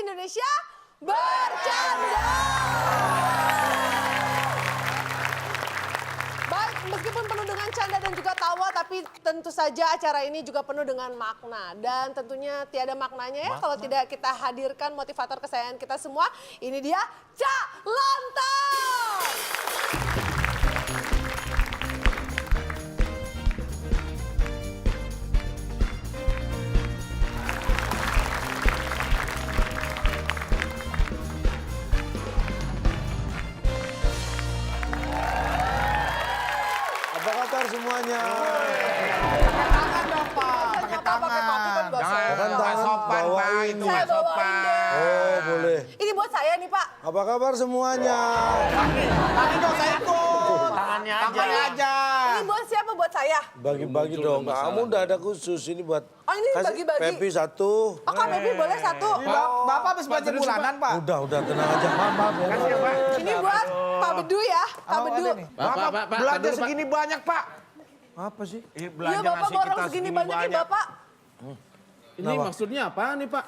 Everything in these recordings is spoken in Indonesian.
Indonesia Bercanda. Baik, meskipun penuh dengan canda dan juga tawa, tapi tentu saja acara ini juga penuh dengan makna. Dan tentunya tiada maknanya ya kalau tidak kita hadirkan motivator kesayangan kita semua. Ini dia Cak Lontong. Apa kabar semuanya? Pakai tangan dong, Pak. Pakai tangan. Jangan sopan, Pak. bawain. Itu nggak sopan. Oh, boleh. Ini buat saya nih Pak. Apa kabar semuanya? Tangan dong, saya ikut. Tangannya aja. Tangannya aja. Ini buat siapa? Buat saya. Bagi-bagi dong. Kamu udah ada khusus ini buat. Oh, ini kasih bagi-bagi. Pepi satu. Oh Kak Pepi boleh satu. Bapak habis belanja bulanan, Pak. Udah tenang aja. Maaf ya. Ini buat Pak Bedu ya. Pak Bedu. Bapak belanja segini banyak, Pak. Apa sih? Iya Bapak borong segini banyaknya Bapak. Ini maksudnya apa nih Pak?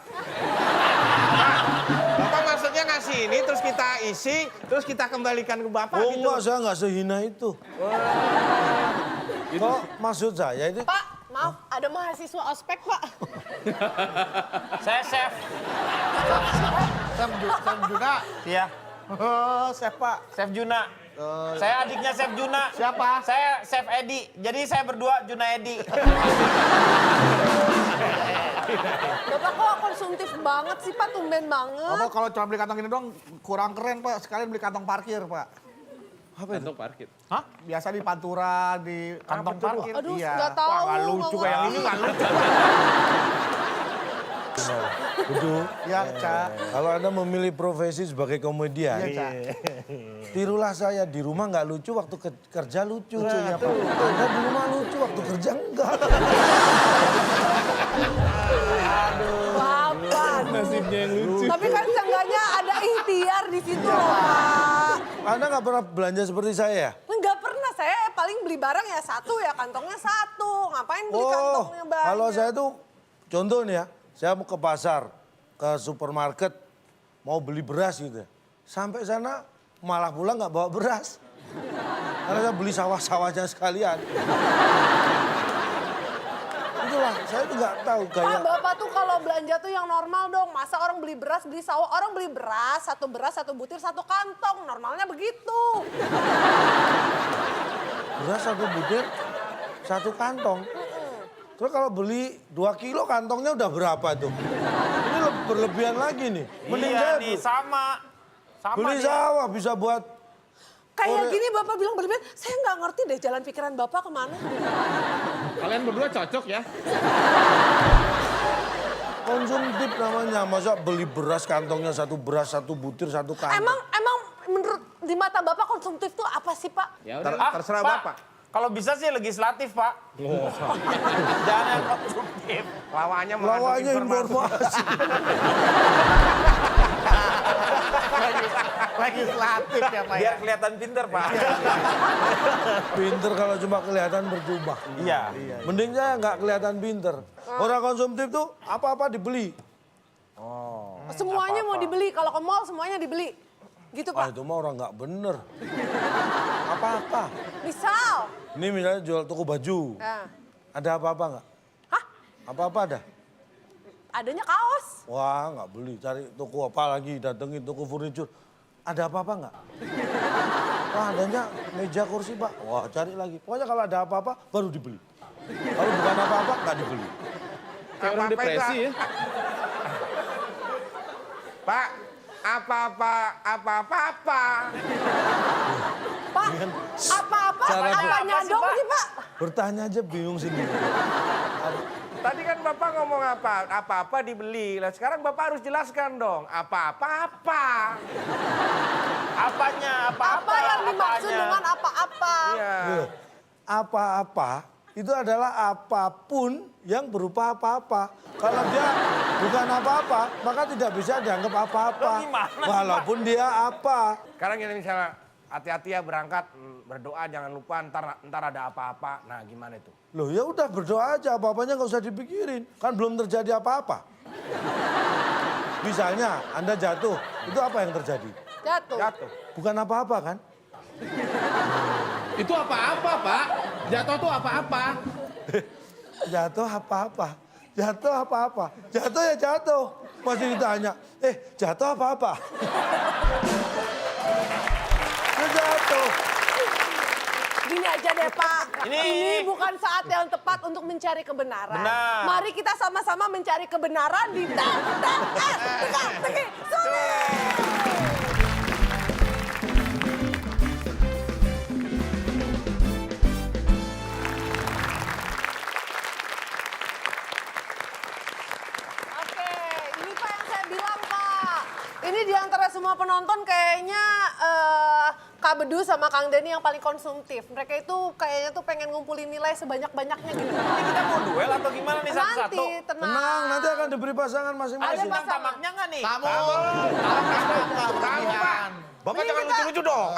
Bapak maksudnya ngasih ini, terus kita isi, terus kita kembalikan ke Bapak Oh gitu. enggak, saya nggak sehina itu. Kok maksud saya ini? Pak, maaf ada mahasiswa ospek Pak. Saya chef. Chef Juna. Iya, Oh, chef, Pak. Chef Juna. Saya adiknya Chef Juna. Siapa? Saya Chef Edi. Jadi saya berdua Juna Edi. Bapak kok konsumtif banget sih Pak, tumben banget. Bapak kalau cuma beli kantong ini doang kurang keren, Pak. Sekalian beli kantong parkir, Pak. Apa itu? Untuk parkir. Hah? Biasa di Pantura, di kantong parkir. Aduh, Iya. nggak tahu. Wah, nggak lucu nggak kayak ngerti. ini nggak lucu. Betul. Iya, Cak. Kalau Anda memilih profesi sebagai komedian, Iya, Cak. tirulah saya. Di rumah nggak lucu, waktu kerja lucu. Ya, Pak. Anda di rumah lucu, waktu kerja enggak. Bapak. Nasibnya yang lucu. Tapi kan seenggaknya ada ikhtiar di situ loh Pak. Anda nggak pernah belanja seperti saya? Nggak pernah, saya paling beli barang ya satu ya kantongnya satu. Ngapain beli kantongnya banyak? Kalau saya tuh contoh nih ya, saya mau ke pasar, ke supermarket, mau beli beras gitu ya. Sampai sana malah pulang nggak bawa beras. Karena saya beli sawah-sawahnya sekalian. Itulah, saya tuh nggak tahu Pak, kayak... Bapak tuh kalau belanja tuh yang normal dong. Masa orang beli beras, beli sawah. Orang beli beras, satu butir, satu kantong. Normalnya begitu. Beras satu butir, satu kantong. Terus kalau beli 2 kilo kantongnya udah berapa tuh? Ini berlebihan lagi nih. Mending Iya saya nih, sama. Sama beli dia. sawah bisa buat Kayak gini Bapak bilang berlebihan. Saya nggak ngerti deh jalan pikiran Bapak kemana. Kalian berdua cocok ya? konsumtif namanya. Masa beli beras kantongnya satu beras, satu butir, satu kantong. Emang menurut di mata Bapak konsumtif tuh apa sih Pak? Ya udah. Terserah Pak, Bapak. kalau bisa sih legislatif, Pak. Jangan yang konsumtif. Lawannya Lawannya informasi. Legislatif ya, Pak. Biar kelihatan pinter, Pak. Pinter kalau cuma kelihatan percuma. Iya. Mending saya nggak kelihatan pinter. Orang konsumtif tuh apa-apa dibeli. Semuanya mau dibeli. Kalau ke mall semuanya dibeli. Gitu Ah Pak. itu mah orang nggak bener. Apa-apa. Misal. Ini misalnya jual toko baju. Nah. Ada apa-apa nggak? Hah? Apa-apa ada? Adanya kaos. Wah nggak beli. Cari toko apa lagi, datengin toko furniture. Ada apa-apa nggak? Wah adanya meja kursi Pak. Wah cari lagi. Pokoknya kalau ada apa-apa baru dibeli. Kalau bukan apa-apa nggak dibeli. Kayak orang Apa-apa depresi itu, ya. Pak, apa-apa. Pak, apa-apa? Cara Apanya apa sih, dong Pak? sih Pak? Bertanya aja bingung sendiri. Tadi kan Bapak ngomong apa-apa dibeli. Lah sekarang Bapak harus jelaskan dong, apa-apa. Apanya? Apa yang dimaksud apanya? dengan apa-apa? Iya. Loh, apa-apa itu adalah apapun yang berupa apa-apa. Kalau dia bukan apa-apa, maka tidak bisa dianggap apa-apa. Loh, gimana sih, Pak? Walaupun dia apa. Sekarang ini misalnya hati-hati ya berangkat, berdoa jangan lupa ntar ada apa-apa. Nah gimana itu? Loh ya udah berdoa aja, apa-apanya nggak usah dipikirin. Kan belum terjadi apa-apa. Misalnya Anda jatuh, itu apa yang terjadi? Jatuh. Bukan apa-apa kan? Itu apa-apa, Pak. Jatuh tuh apa-apa. Jatuh apa-apa? Jatuh apa-apa? Jatuh ya jatuh. Masih ditanya, jatuh apa-apa? Ya jatuh. Gini aja deh Pak, ini bukan saat yang tepat untuk mencari kebenaran. Benar. Mari kita sama-sama mencari kebenaran di teka-teki sulit. Oke, ini Pak yang saya bilang Pak. Ini di antara semua penonton kayaknya Kak Bedu sama Kang Denny yang paling konsumtif. Mereka itu kayaknya tuh pengen ngumpulin nilai sebanyak-banyaknya gitu. Ini kita mau duel atau gimana nih satu-satu? Nanti, tenang. Tenang, nanti akan diberi pasangan Ada masing-masing. bintang tamaknya nggak nih? Tamu. Tamu, Pak. Bapak Ini jangan kita- lucu-lucu dong.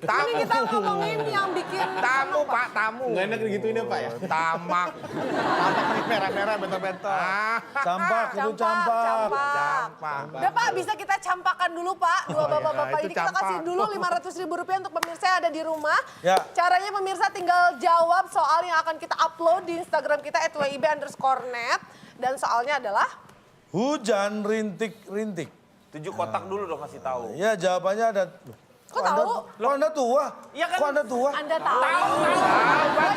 Ini Tamu. kita ngomongin yang bikin... Tamu, Pak, tamu. Nggak enak digituin ya, Pak ya? Tamak. Tampak nih merah-merah bentar-bentar. Campak, itu campak. Campak. Udah Pak, bisa kita campakan dulu Pak. Dua bapak-bapak itu ini kita kasih campak. dulu Rp500.000 untuk pemirsa yang ada di rumah. Ya. Caranya pemirsa tinggal jawab soal yang akan kita upload di Instagram kita @wib_net. Dan soalnya adalah... Hujan rintik-rintik. 7 kotak dulu dong kasih tahu. Ya jawabannya ada. Kok tahu? Kok Anda tua? Iya kan? Kok Anda tua? Anda tahu. Tahu, Pak,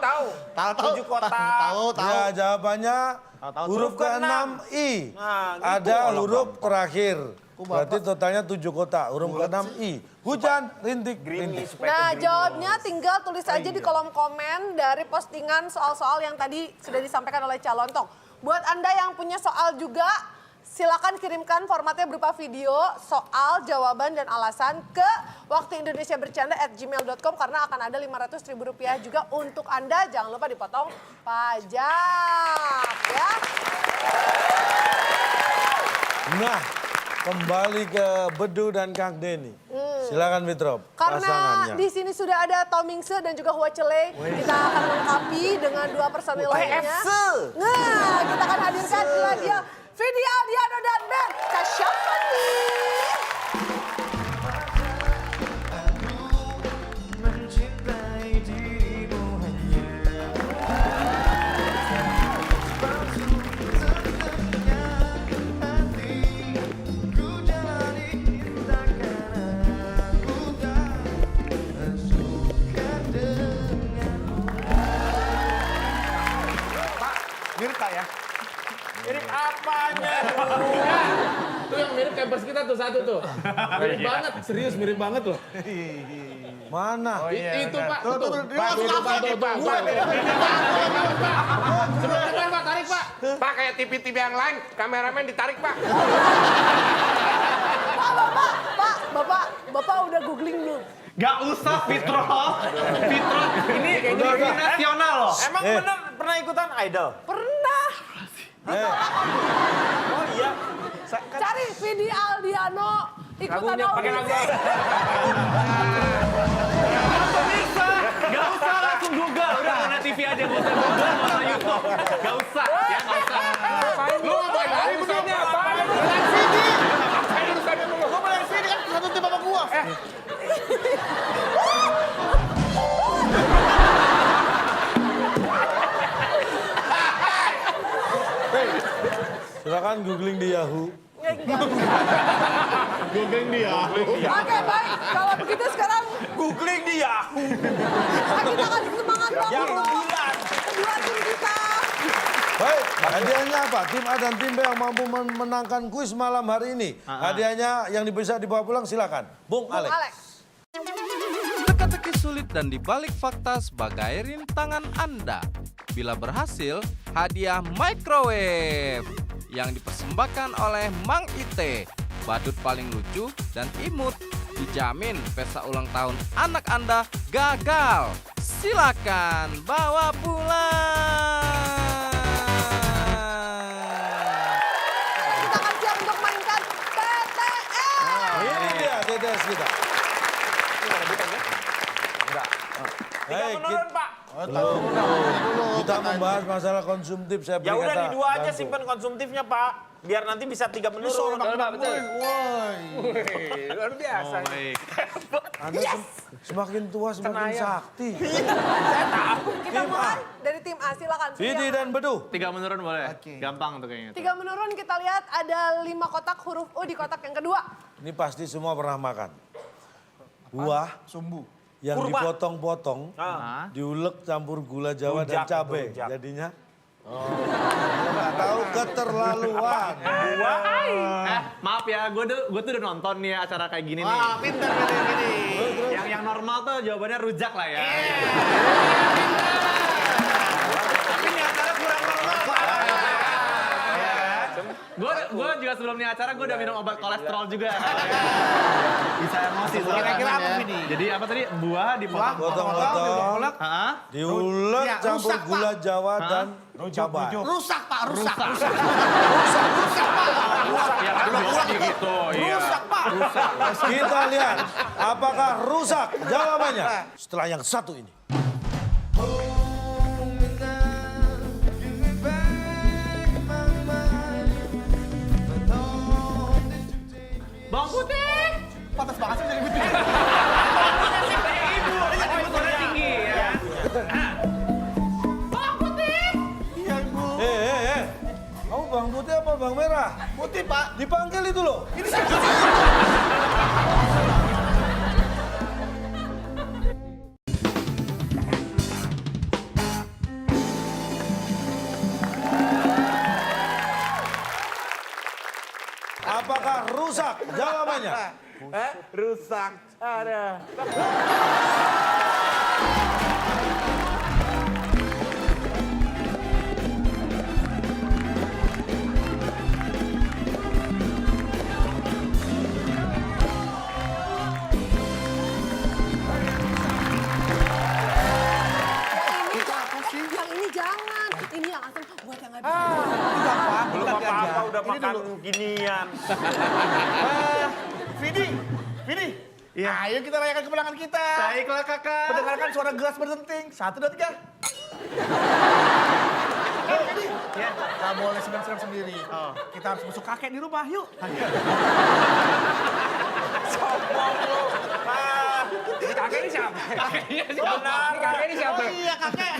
tahu. 7 kotak. Tahu. Ya jawabannya huruf ke-6 I. Nah, gitu. Ada huruf terakhir. Berarti totalnya 7 kotak. Huruf ke-6 I. Hujan rintik-rintik. Nah, jawabnya tinggal tulis aja di kolom komen dari postingan soal-soal yang tadi sudah disampaikan oleh Calontong. Buat Anda yang punya soal juga, silakan kirimkan formatnya berupa video, soal, jawaban, dan alasan ke waktuindonesiabercanda@gmail.com karena akan ada Rp500.000 juga untuk Anda. Jangan lupa dipotong pajak, ya. Nah, kembali ke Bedu dan Kang Denny. Silakan Mitrop, Karena pasangannya. di sini sudah ada Tomingse dan juga Huacele, kita akan melengkapi dengan 2 personil lainnya. Nah, kita akan hadirkan dia Vidi Aldiano dan Ben Kasyafani. Mirip Pak ya? Mirip apanya? Tuh yang mirip campers kita tuh satu tuh. Mirip banget, serius mirip banget loh. Mana? Itu Pak, tuh. Dia langsung Tuh, apa? tuh, tuh. Sebelum depan Pak, tarik Pak. Pak, kayak TV-TV yang lain, kameramen ditarik, Pak. Bapak udah googling belum? Gak usah Fitro. Fitro ini TV nasional loh. Emang bener pernah ikutan Idol? Pernah. Oh iya. Cari Vidi Aldiano ikutan Pakai lagu. Bisa. Gak usah langsung Google. Udah mana TV aja. Gak usah Google, gak usah YouTube. Gak usah. Ya gak usah. Lu ngapain lari begini? Apaan? Gua malah sini kan satu tim sama gua. Silakan googling di Yahoo. Googling dia. Oke, baik. Kalau begitu sekarang Googling dia. kita kasih semangat dong Yang untuk bilang. kedua tim kita. Baik, hadiahnya apa? Tim A dan tim B yang mampu memenangkan kuis malam hari ini. Hadiahnya yang bisa dibawa pulang silakan. Bung Alex. Alex. Teka-teki sulit dan dibalik fakta sebagai rintangan Anda. Bila berhasil, hadiah microwave yang dipersembahkan oleh Mang Ite. Badut paling lucu dan imut. Dijamin pesta ulang tahun anak Anda gagal. Silakan bawa pulang. Kita akan siap untuk mainkan TTS. Ini dia TTS kita. Tiga Baik, menurun, Pak. Belum. Kita membahas masalah konsumtif. Saya Ya beri udah kata di dua aja bantu. simpan konsumtifnya, Pak. Biar nanti bisa 3 menurun. Luar biasa. Anda semakin tua semakin sakti. Kita mulai dari tim A, silakan. Vidi dan Bedu. 3 menurun boleh? Gampang tuh kayaknya. 3 menurun, kita lihat ada 5 kotak huruf U di kotak yang kedua. Ini pasti semua pernah makan. Buah Sumbu. yang Kurma. dipotong-potong, diulek campur gula Jawa dan Rujak, cabai. rujak. Jadinya nggak tahu keterlaluan. Maaf ya, gue tuh udah nonton nih acara kayak gini nih. Wah, pintar gini. Yang normal tuh jawabannya rujak lah ya. Tapi ini acara kurang normal, Pak. Gue juga sebelum nih acara gue udah minum obat kolesterol juga. Bisa emosi. Kira-kira apa ini? Jadi apa tadi? Buah dipotong. Potong-potong, Hah? diulek Ya, campur rusak, Pak. gula Jawa dan cabai. Rusak, Pak, rusak. Ya kan biasa gitu. Iya. Rusak, Pak. Kita lihat apakah rusak jawabannya setelah yang satu ini. Bang Putih. Patas banget sih jadi putih. Ibu tinggi ya. Kamu bang putih apa bang merah? Putih, Pak. Dipanggil itu loh. Apakah rusak jawabannya? Rusak. Ada. Yang ini jangan. Ini yang asam buat yang nggak bisa. Belum apa-apa udah makan ginian. Vidi. Ayo kita rayakan kemenangan kita. Baiklah kakak. Mendengarkan suara gelas berdenting. 1, 2, 3. Vidi. Ya, nggak boleh senang-senang sendiri. Kita harus musuh kakek di rumah, yuk. Sombong lu. Ini kakek ini siapa? Benar, kakek ini siapa? Oh iya, kakek.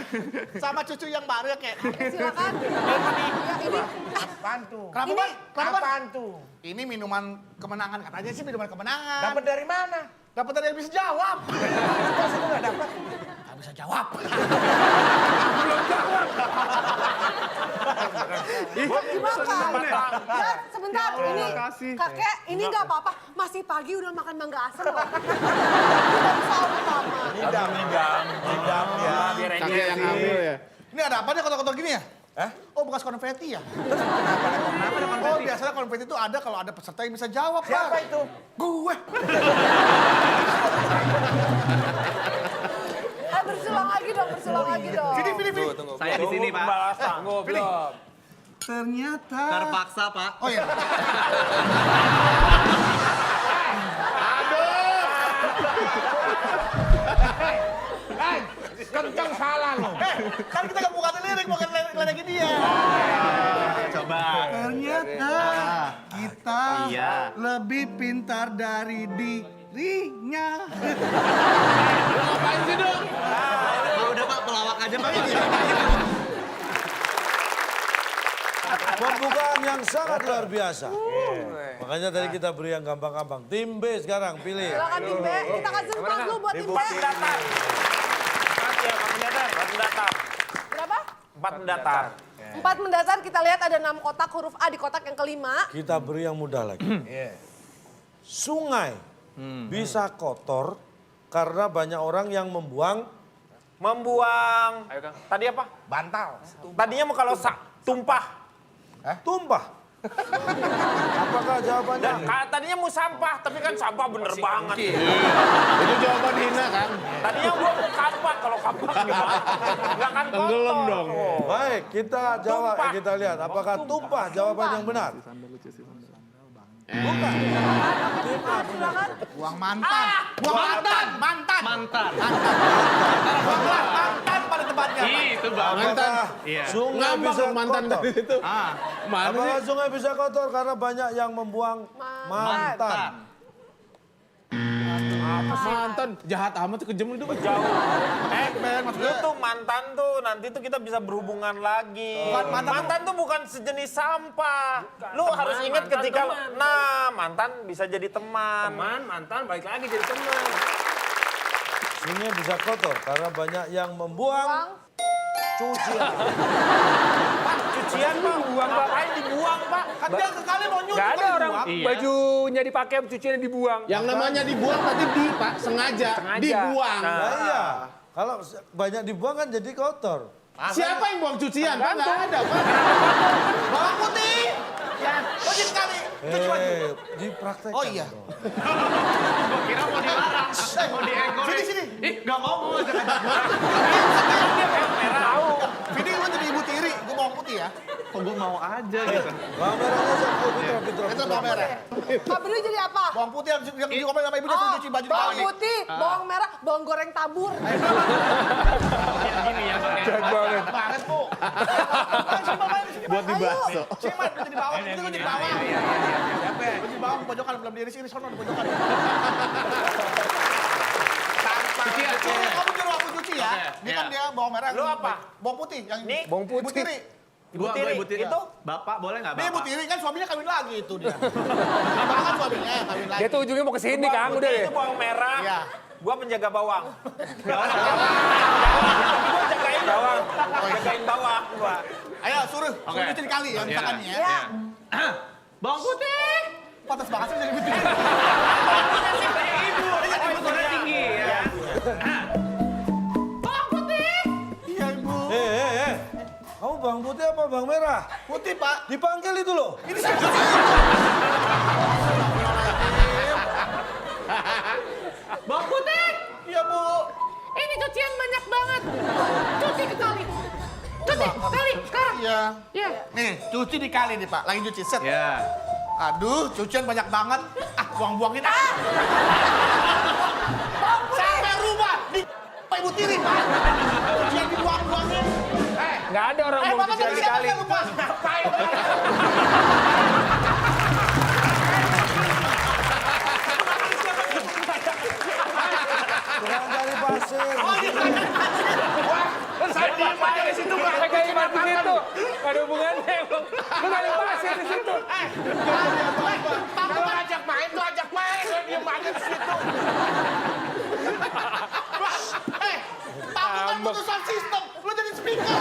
Sama cucu yang baru ya, Kek. Silakan. Ya, ini. Apaan tuh? Kenapa, Bang? Kenapa, Bang? Apaan tuh? Ini minuman kemenangan. Katanya sih minuman kemenangan. Dapat dari mana? Dapat dari yang bisa jawab. Pas itu nggak dapat. Nggak bisa jawab. Dimakan. Ya, sebentar. Ini kakek, ini nggak apa-apa. Masih pagi udah makan mangga asam loh. Kita bisa utama. Ngidam ya. Biar Kakek yang ambil ya. Ini ada apa nih kotak-kotak gini ya? Hah? Oh, bekas konfeti ya? Oh, biasanya konfeti itu ada kalau ada peserta yang bisa jawab, Pak. Siapa itu? Gue. Bersulang lagi dong, bersulang lagi dong. Vidi. Saya di sini Pak. Pembalasan. Goblok. Ternyata. Terpaksa Pak. Oh iya. Kenceng salah lo. Kan kita nggak bukan lirik, bukan ledekin dia. Coba. Ternyata kita Iya. lebih pintar dari dirinya. Ngapain sih dong? Udah Pak, pelawak aja Pak. Pembukaan yang sangat luar biasa. Makanya tadi kita beri yang gampang-gampang. Tim B sekarang pilih. Silakan tim B, kita kasih ruang dulu buat tim B. 4 pendatar. 4 ya, 4 pendatar. 4 pendatar. Berapa? 4 pendatar. 4 mendatar, kita lihat ada 6 kotak huruf A di kotak yang kelima. Kita beri yang mudah lagi. Sungai bisa kotor karena banyak orang yang membuang Tadi apa? Bantal. Tadinya mau kalau tumpah. tumpah. Apakah jawabannya? Tadinya mau sampah, tapi kan sampah bener banget. Itu jawaban hina kan? Tadinya gua mau kapak, kalau kapak gimana? Nggak kan kotor. Tenggelam dong. Baik, kita jawab, Tumpah. kita lihat apakah tumpah jawaban yang benar. Bukan. Tim A benar. Buang mantan. Buang mantan. Mantan. Buang mantan pada Mantan. Iya. Sungai Ngambang bisa mantan kotor? dari situ. Mana sih? Apakah sungai bisa kotor karena banyak yang membuang mantan? Mantan jahat amat tuh, kejam itu. Jauh. Lu tuh mantan tuh nanti tuh kita bisa berhubungan lagi. Mantan tuh bukan sejenis sampah. Lu harus ingat ketika mantan bisa jadi teman. Mantan balik lagi jadi teman. Sungai bisa kotor karena banyak yang membuang cucian. Cucian Pak, ngapain dibuang Pak? Kan dia sekali mau nyuci. Gak ada orang Iya. bajunya dipakai, cuciannya dibuang. Yang namanya dibuang tadi Pak, sengaja dibuang. Nah, iya. Kalau banyak dibuang kan jadi kotor. Siapa yang buang cucian? Pak nggak ada, Pak. Bawang putih. Ya, wajib sekali. Cuci baju. Dipraktekkan. Oh iya. dong. Gua kira mau dilarang, mau diekor. Sini. Ih, nggak mau ajak-ajak gua. Vidi lu jadi ibu tiri, gua bawang putih ya. Kok gua mau aja gitu. Bawang merahnya siapa? Oh, Fitra. Itu bawang merah. Kak Bro jadi apa? Bawang putih yang dikomen sama ibunya suruh cuci baju di bawang kali. putih, bawang merah, bawang goreng tabur. Yang gini ya, pakai. Banget, Bu. Buat di bakso. Cimat jadi bawang, itu jadi bawang. Siapa? Jadi bawang pojokan belum diri sini sono di pojokan. Cucian. Kamu nyuruh aku cuci ya. Ini kan dia bawang merah. Lu apa? Bawang putih yang Nih, bawang putih. Ibu tiri. Gua ibu tiri. itu? Bapak boleh nggak Dia ibu bapak? tiri kan suaminya kawin lagi itu dia. Bapak kan suaminya kawin lagi. Dia tuh ujungnya mau ke sini Kang, udah deh. Itu bawang merah. Iya. Gua penjaga bawang. Gua jagain bawang. Jagain bawang gua. Ayo suruh cuci di kali ya misalkan ya. Ya. Bawang putih. Pantas banget sih jadi ibu tiri. Ibu sudah tinggi ya. Iya ibu. Kamu bawang putih apa bawang merah? Putih pak. Dipanggil itu loh. Ini saya cuci. Bawang putih. Iya bu. Ini cucian banyak banget. Cuci ke kali. Cuci, kali, sekarang. Iya. Ya. Nih cuci di kali nih pak. Lagi cuci set. Ya. Aduh cucian banyak banget. Buang-buangin ah. Sampai rumah di ibu tiri pak. Cucian dibuang-buangin. Nggak ada orang mau Bapak cucian tadi di siapa kali. saya lupa. Ngapain? Kurang dari pasir. Saya diem aja di situ, Pak. Saya kayak di situ. Nggak ada hubungannya emang. Lu nggak ada pasir di situ. Kalau ajak main tuh ajak main. Lu diem aja di situ. Tahu kan putusan sistem. Lu jadi speaker.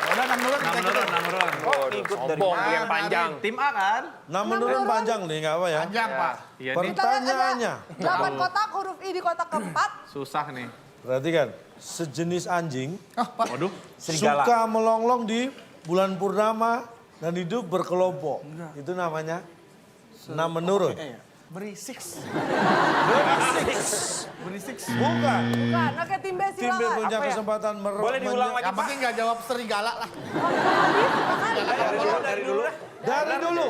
Udah 6 menurut. 6 menurun. Oh, ikut dari Sombong mana? yang panjang. Tim A kan? Nah menurun panjang nih, nggak apa ya? Panjang pak. Iya nih. Pertanyaannya. 8 kotak, huruf I di kotak keempat. Susah nih. Perhatikan, sejenis anjing Waduh. Serigala. suka melonglong di bulan purnama dan hidup berkelompok. Itu namanya menurun. Berisik. Bukan. Bukan, oke tim B Tim B silakan. punya kesempatan Boleh diulang lagi, Yang Pak? penting nggak jawab serigala lah. Dari dulu.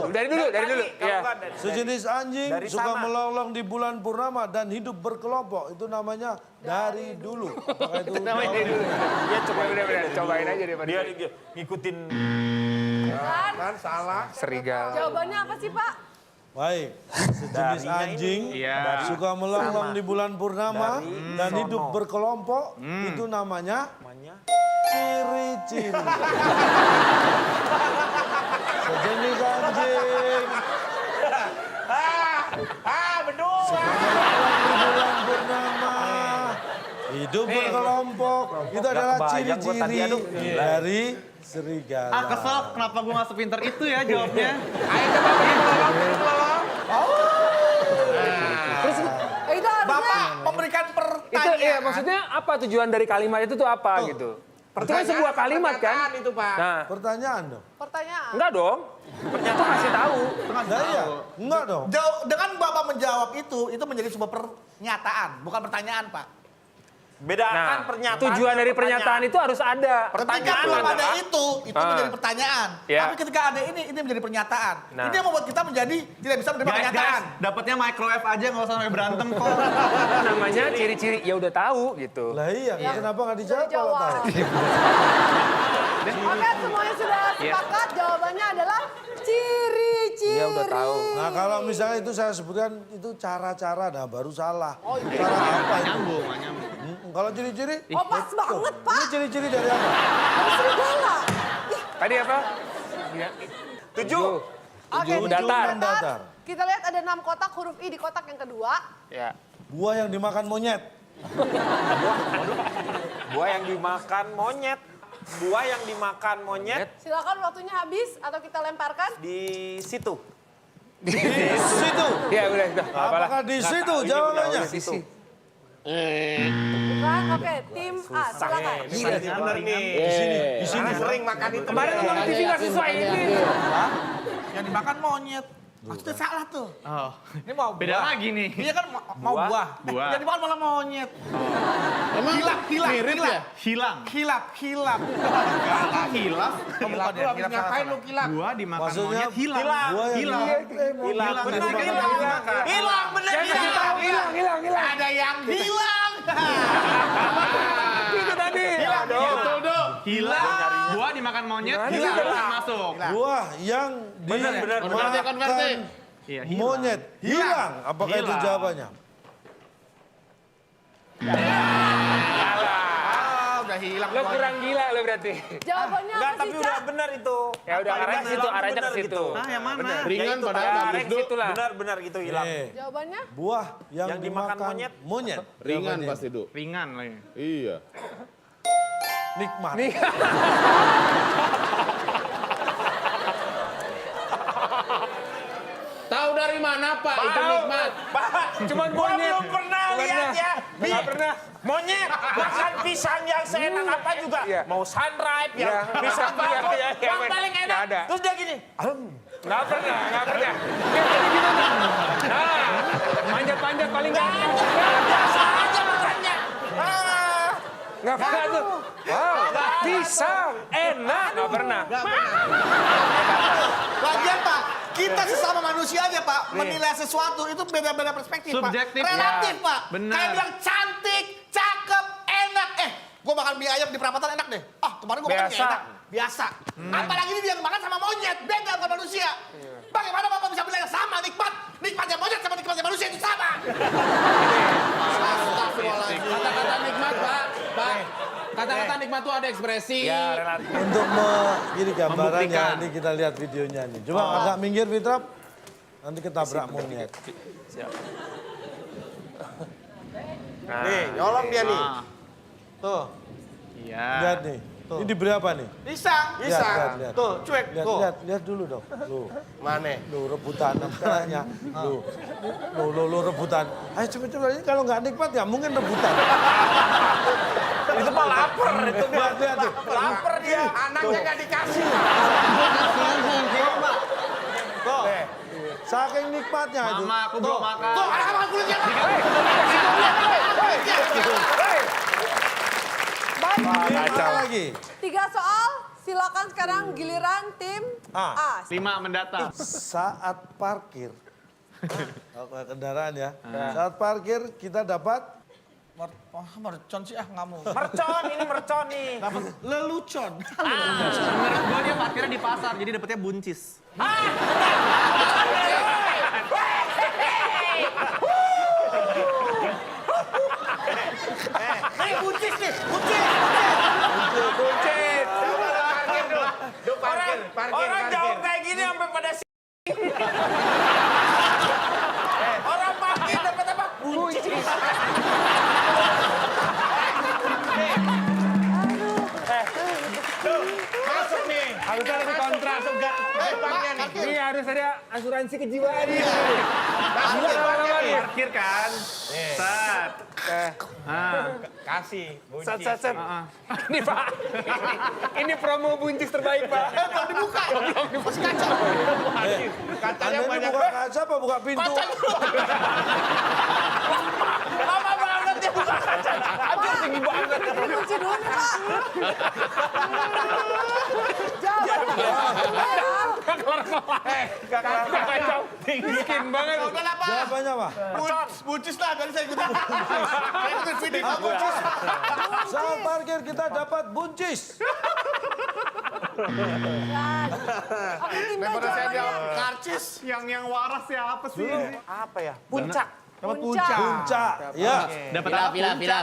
Dari dulu. Dari dulu. Ya. Sejenis anjing Dari suka sana. melonglong di bulan purnama dan hidup berkelompok. Itu namanya dari dulu. Apakah itu Namanya dari dulu. Iya, bener. Cobain aja deh, Pak. Dia ngikutin Kan salah. Serigala. Jawabannya apa sih Pak? Baik, sejenis Darinya anjing Iya. suka melonglong di bulan purnama dan sono. hidup berkelompok. Itu namanya ciri-ciri. Sejenis anjing Berdua. melonglong di bulan purnama, hidup berkelompok. Itu adalah kebayang gua tadi, ciri-ciri aduh. dari serigala. Ah kesel, kenapa gue gak sepinter itu ya jawabnya? Itu harusnya. Bapak memberikan Itu pertanyaan. iya, maksudnya apa tujuan dari kalimat itu tuh apa gitu? Itu kan sebuah kalimat kan? Itu pak. Nah, Pertanyaan dong. Pertanyaan. enggak dong. Itu kasih tahu. Nah, iya. Enggak dong. Dengan Bapak menjawab itu menjadi sebuah pernyataan, bukan pertanyaan pak. bedakan Nah, pernyataan. tujuan dan dari pernyataan itu harus ada. Ketika Pertanyaan belum ada adalah itu menjadi pertanyaan. Iya. Tapi ketika ada ini menjadi pernyataan. Nah. Ini yang membuat kita menjadi tidak bisa menerima Guys, pernyataan. dapatnya microwave aja nggak usah sampai berantem kok. namanya namanya ciri-ciri ya udah tahu gitu. Lah iya, kenapa nggak dijawab kalau Jawab. tahu? Oke, semuanya sudah sepakat. Jawabannya adalah ciri-ciri. Iya, udah tahu. Nah kalau misalnya itu saya sebutkan itu cara-cara, nah baru salah. Oh, iya. Cara apa itu? Nyambung, nggak nyambung. Kalau ciri-ciri? Oh, pas banget, Pak. Ini ciri-ciri dari apa? Dari serigala. Ih, Tadi apa? 7. Oke, Tujuh datar. datar. Kita lihat ada 6 kotak, huruf I di kotak yang kedua. Ya. Buah yang dimakan monyet. Buah yang dimakan monyet. Buah yang dimakan monyet Silakan waktunya habis atau kita lemparkan. di situ. Di situ. Ya udah. Apakah di situ jawabannya? Bukan? Oke, tim A, silakan. Bener nih. Di sini. Sering makan itu. Kemarin nonton TV nggak sesuai ini. Yang dimakan monyet. Maksudnya salah tuh. Oh, Ini mau beda buah. lagi nih. Dia kan mau buah. Buah. Yang dimakan malah monyet. Emang Hilap. mirip ya? Hilang. Hilap. Hilaf. Hilap lu habis ngapain lu kilap? Buah dimakan Maksudnya monyet hilang. Buah yang Hilang. hilang. Bener Yang hilang. dimakan. Hilang, bener hilang. Hilang. Ada yang hilang. Itu tadi. Betul dong. Hilang. Buah dimakan monyet hilang. Masuk. Buah yang Konversi. Iya, hilang. monyet hilang. Apakah itu Hilang. jawabannya? Udah hilang. Lo kurang gila lo berarti. Jawabannya Enggak, apa tapi sih, udah Cak? benar itu. Ya udah Apa, arahnya ke situ, hilang tuh arahnya ke bener situ. gitu. Ah, yang mana? Ringan itu, padahal ya, bagus, arahnya ke Dok. situ lah. Benar gitu hilang. Jawabannya? Buah yang Yang dimakan dimakan monyet. monyet. Ringan Jawabannya. pasti, Du. Ringan lagi. Iya. Nikmat. Tahu dari mana, Pak? Itu nikmat. Pak, Cuma gua monyet. belum pernah lihat ya. Nggak pernah. Monyet makan pisang yang seenak apa juga. Iya. Mau sunripe yang Iya. pisang Iya, bagus, iya, iya, yang bener. paling Nggak enak. ada. Terus dia gini. Nggak pernah. Dia tadi gimana? Nah, manjat-manjat paling nggak ada. Biasa aja makannya. Ah, Nggak pernah tuh. Wow, pisang enak. Nggak pernah. Lagian Pak, kita sesama manusia aja Pak, menilai sesuatu itu beda-beda perspektif Subjektif, Pak. Relatif ya. Pak. Benar. Kayak bilang cantik, cakep, enak. Gua makan mie ayam di perapatan enak deh. Kemarin gua makan mie Biasa. enak. Biasa. Apalagi ini dia yang makan sama monyet, beda sama manusia. Bagaimana Bapak bisa bilang sama nikmat? Nikmatnya monyet sama nikmatnya manusia itu sama. Astagfirullahaladzim. Kata-kata nikmat, Pak. Pak, kata-kata nikmat tuh ada ekspresi. Ya, relatif. Untuk ini gambarannya, Membuktikan. ini kita lihat videonya nih. Coba agak minggir Fitrap, nanti ketabrak monyet. Nih, nyolong dia nih. Tuh, Iya. lihat nih. Ini diberi apa nih? Pisang. Lihat. Tuh, cuek. Tuh. Lihat dulu dong. Lu, Mana? lu rebutan namanya. Lu rebutan. Ayo cepet-cepet, ini kalau nggak nikmat ya mungkin rebutan. itu mah lapar itu mah. Lihat tuh. Lapar dia. Anaknya nggak dikasih. Tuh. Saking nikmatnya itu. Mama, aku belum makan. Tuh, anak makan kulitnya. Baik, Apa lagi? 3 soal. Silakan sekarang giliran tim A. 5 mendatang. Saat parkir. Kendaraan ya. Saat parkir kita dapat Mercon sih nggak mau. Mercon, ini mercon nih. Lelucon. Menurut gue dia parkirnya di pasar, jadi dapetnya buncis. Buncis nih, Buncit. Orang jauh kayak gini sampai pada orang parkir dapat apa? Buncis. Masuk nih. Harusnya lebih kontras. Ini harus ada asuransi kejiwaan nih. Masuk lama-lama nih. Parkir kan? Set. Kasih. Set. Ini Pak. Ini promo buncis terbaik Pak. Belum dibuka. Masih kacau. Kacanya Anda ini banyak. buka kaca apa buka pintu? Lama banget dia buka kaca. Aduh tinggi banget. Kunci dulu nih, Pak. Jawabannya adalah Kacau. Miskin banget. Udah lah, Pak. Jawabannya apa? Buncis lah, dari saya ikutin. Saya ikutin feeding Pak Buncis. Saat parkir kita dapat buncis. Oke, Timba Daripada saya jawabannya. jawab karcis. Yang waras siapa sih? Apa ya? Puncak. Dapat Puncak. Puncak. Ya. Dapat apa?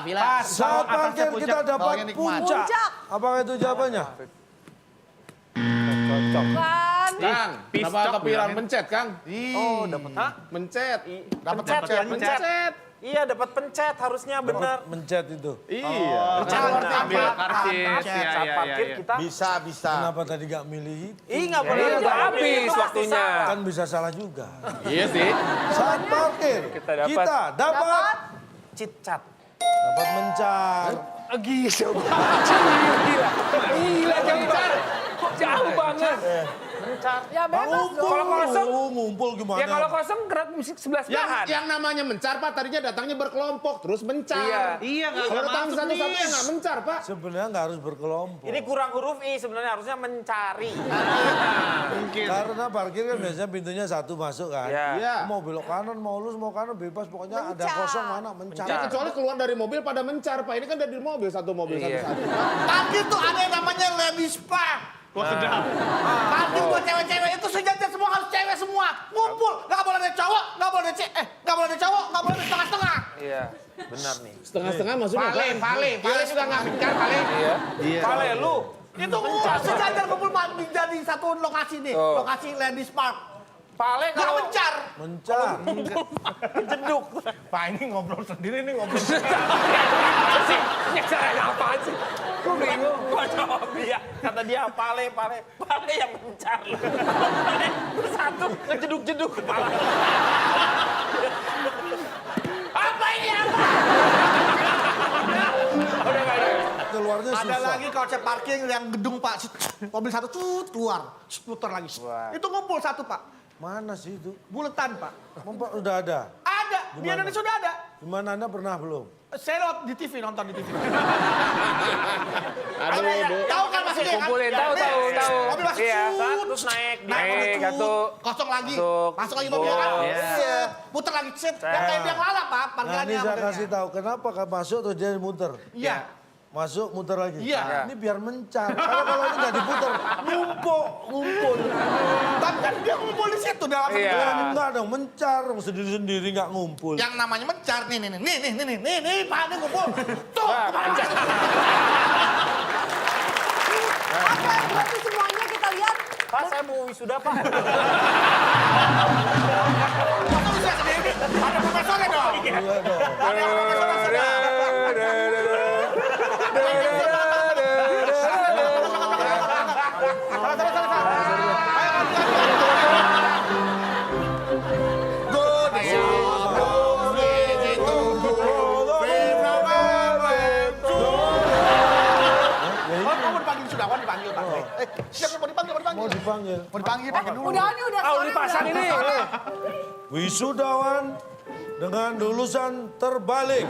Vila. Saat parkir kita dapat bawahnya nikmat. puncak. Puncak. Apakah itu jawabannya? Bukan. Kang, kenapa kepikiran mencet, Kang? Oh, dapat. Hah? Mencet. Pencet. Iya, dapat pencet harusnya benar. Mencet itu. Iya. Ambil karcis. Iya, Saat iya, parkir iya. kita. Bisa. Kenapa tadi gak milih itu? Ih, nggak boleh. udah habis waktunya. Kan bisa salah juga. Iya sih. Saat parkir Kita dapat. kita dapat Dapat. Cicat. dapat mencar. Gila, Gencar. Kok jauh banget? Ya bebas dong. Kalau kosong, Ngumpul gimana? ya kalau kosong gerak musik sebelah sebelahan. Yang namanya mencar, Pak, tadinya datangnya berkelompok, terus mencar. Iya, Kalau datang satu-satu ya nggak mencar, Pak. Sebenarnya nggak harus berkelompok. Ini kurang huruf I sebenarnya harusnya mencari. Karena parkir kan biasanya pintunya satu masuk kan. Iya. Iya. Mau belok kanan, mau lurus, mau kanan, bebas. Pokoknya ada Mencar. kosong mana, mencar. Ya, kecuali keluar dari mobil pada mencar, Pak. Ini kan dari mobil, satu mobil, Iya. satu-satu. Parkir tuh ada yang namanya ladies park. Parkir buat cewek-cewek itu sejajar semua harus cewek semua. Ngumpul, nggak boleh ada cowok, nggak boleh ada nggak boleh ada cowok, nggak boleh ada setengah-setengah. Iya, benar nih. Setengah-setengah maksudnya Vale juga nggak mencar, Vale. Pale lu. Itu sejajar kumpul jadi satu lokasi nih, lokasi ladies park. Pale Nggak kalau mencar. Mencar. jeduk. Pak ini ngobrol sendiri nih ngobrol. Caranya apaan sih? Gue bingung. Gua jawab dia. Kata dia pale yang mencar. Bersatu ngejeduk-jeduk kepala. Apa ini apa? Keluarnya Ada susah. lagi kalau saya parkir yang gedung Pak, mobil satu keluar, putar lagi. Itu ngumpul satu Pak, Mana sih itu? buletan Pak. Udah ada. Ada, di Gimana? Indonesia sudah ada. Gimana Anda pernah belum? Saya lewat di TV, nonton di TV. Aduh, Bu. Tahu kan maksudnya kan? Kumpulin, tahu. Mobil masuk, Iya, cut. terus naik. Naik, satu. Kosong lagi, Masuk. masuk lagi mobil kan? Iya. Iya. Putar lagi, set. Yang kayak biang lala Pak, Nah parkirannya. ini saya modelnya. kasih tahu kenapa kan masuk terus dia muter. Iya. Masuk muter lagi. Iya. Ini biar mencar. Kalau ini nggak diputer, ngumpul. Tapi kan dia ngumpul di situ dalam Iya. Ya, enggak dong, mencar sendiri-sendiri nggak ngumpul. Yang namanya mencar nih Pak, ini ngumpul. Tuh, mencar. Oke, berarti semuanya kita lihat. Pak, saya mau wisuda, Pak. Masa usia sendiri? Ada profesornya dong. Iya dong. Ada profesornya sudah. Mau dipanggil. Mau dipanggil, panggil dulu. Udah sore, dipasang ini. Wisudawan dengan lulusan terbalik.